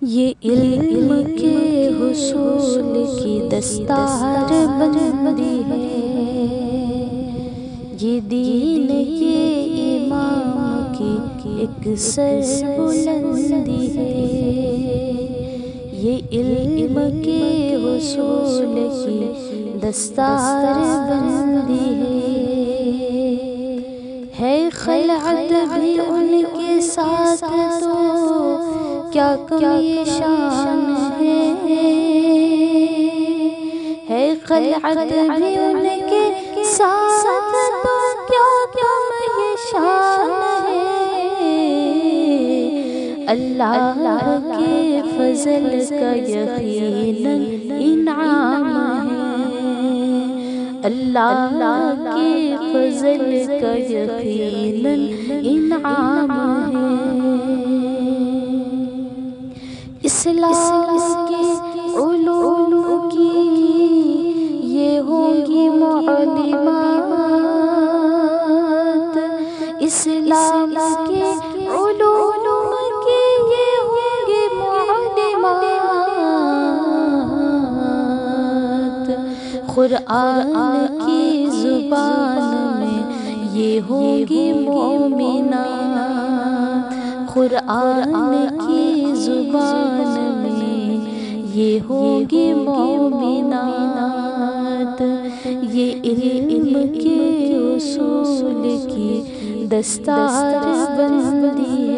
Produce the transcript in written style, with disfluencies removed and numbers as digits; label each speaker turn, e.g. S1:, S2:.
S1: یہ علم کے حصول کی دستار بندی ہے، یہ دین کے امام کی ایک سر بلندی ہے، یہ علم کے حصول کی دستار بندی ہے خلعت بھی ان کے ساتھ تو کیا کمی شان ہے خلعت بھی ان کے ساتھ تو کیا کمی شان ہے، اللہ کے فضل کا یقیناً انعام ہے، اللہ کے فضل کا یقیناً انعام ہے، اسلام کے علوم کی یہ ہوں گی معلومات، اسلام کے علوم کی یہ ہوں گی معلومات، قرآن کی زبان میں یہ ہوں گی مومنات، قرآن کی زبان میں یہ ہوں گی مومنات، یہ علم کے اصول کی دستار بندی ہے۔